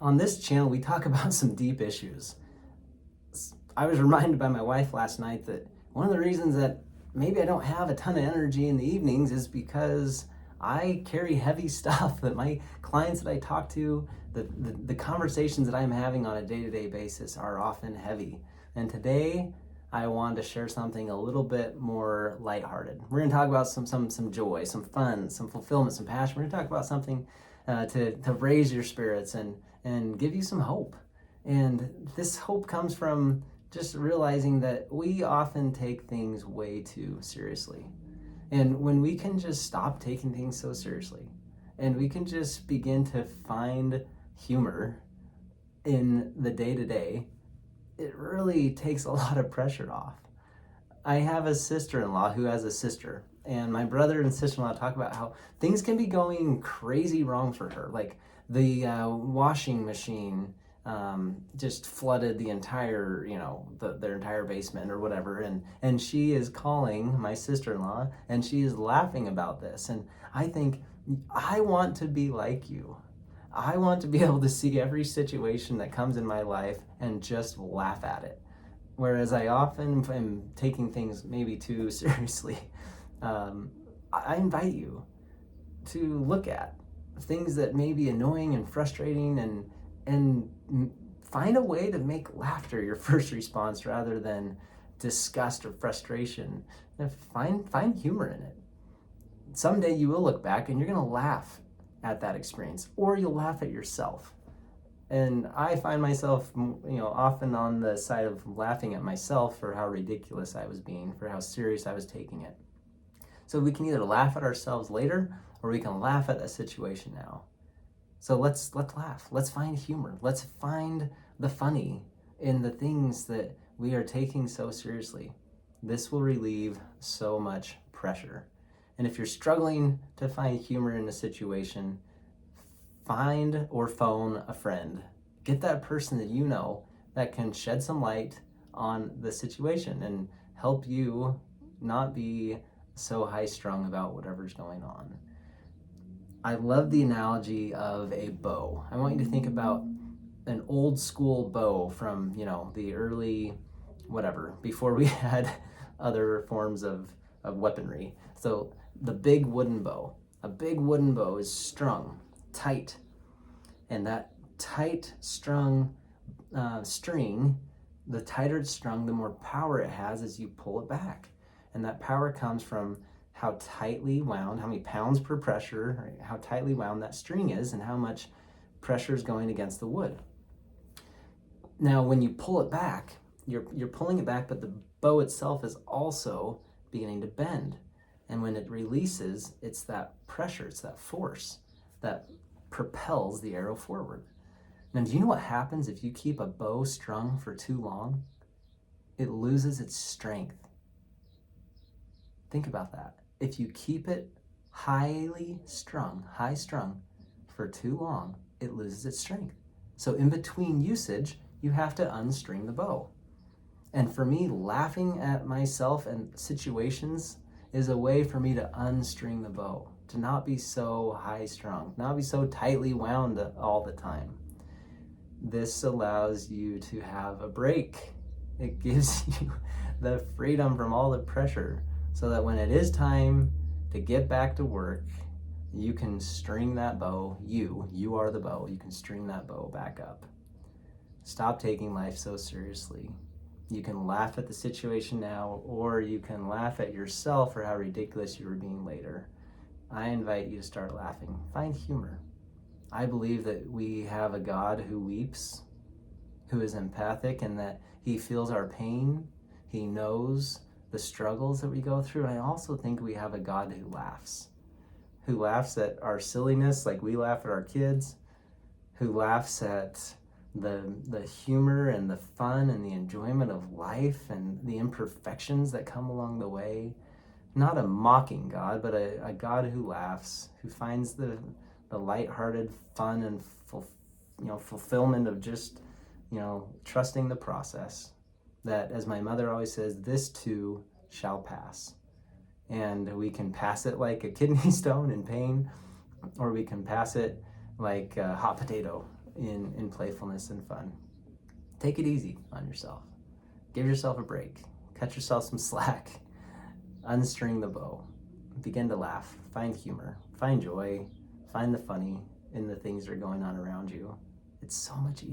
On this channel, we talk about some deep issues. I was reminded by my wife last night that one of the reasons that maybe I don't have a ton of energy in the evenings is because I carry heavy stuff that my clients that I talk to, the conversations that I'm having on a day-to-day basis are often heavy. And today, I wanted to share something a little bit more lighthearted. We're going to talk about some joy, some fun, some fulfillment, some passion. We're going to talk about something to raise your spirits and give you some hope. And this hope comes from just realizing that we often take things way too seriously. And when we can just stop taking things so seriously and we can just begin to find humor in the day-to-day, it really takes a lot of pressure off. I have a sister-in-law who has a sister, and my brother and sister-in-law talk about how things can be going crazy wrong for her. Like the washing machine just flooded the entire, their entire basement or whatever. And she is calling my sister-in-law and she is laughing about this. And I think, I want to be like you. I want to be able to see every situation that comes in my life and just laugh at it. Whereas I often am taking things maybe too seriously. I invite you to look at things that may be annoying and frustrating and find a way to make laughter your first response rather than disgust or frustration. And find humor in it. Someday you will look back and you're going to laugh at that experience, or you'll laugh at yourself. And I find myself, often on the side of laughing at myself for how ridiculous I was being, for how serious I was taking it. So we can either laugh at ourselves later, or we can laugh at that situation now. So let's laugh. Let's find humor. Let's find the funny in the things that we are taking so seriously. This will relieve so much pressure. And if you're struggling to find humor in a situation, find or phone a friend. Get that person that you know that can shed some light on the situation and help you not be so high-strung about whatever's going on. I love the analogy of a bow. I want you to think about an old school bow from, the early before we had other forms of weaponry. So the big wooden bow. A big wooden bow is strung tight. And that tight strung string, the tighter it's strung, the more power it has as you pull it back. And that power comes from how tightly wound, how many pounds per pressure, right, how tightly wound that string is and how much pressure is going against the wood. Now, when you pull it back, you're pulling it back, but the bow itself is also beginning to bend. And when it releases, it's that pressure, it's that force that propels the arrow forward. Now, do you know what happens if you keep a bow strung for too long? It loses its strength. Think about that. If you keep it high strung for too long, it loses its strength. So in between usage, you have to unstring the bow. And for me, laughing at myself and situations is a way for me to unstring the bow, to not be so high strung, not be so tightly wound all the time. This allows you to have a break. It gives you the freedom from all the pressure so that when it is time to get back to work, you can string that bow. You are the bow. You can string that bow back up. Stop taking life so seriously. You can laugh at the situation now, or you can laugh at yourself for how ridiculous you were being later. I invite you to start laughing. Find humor. I believe that we have a God who weeps, who is empathic, and that he feels our pain. He knows the struggles that we go through. And I also think we have a God who laughs at our silliness like we laugh at our kids, who laughs at the humor and the fun and the enjoyment of life and the imperfections that come along the way. Not a mocking God, but a God who laughs, who finds the lighthearted fun and fulfillment of just trusting the process. That, as my mother always says, this too shall pass. And we can pass it like a kidney stone in pain, or we can pass it like a hot potato in playfulness and fun. Take it easy on yourself. Give yourself a break. Cut yourself some slack. Unstring the bow. Begin to laugh. Find humor. Find joy. Find the funny in the things that are going on around you. It's so much easier.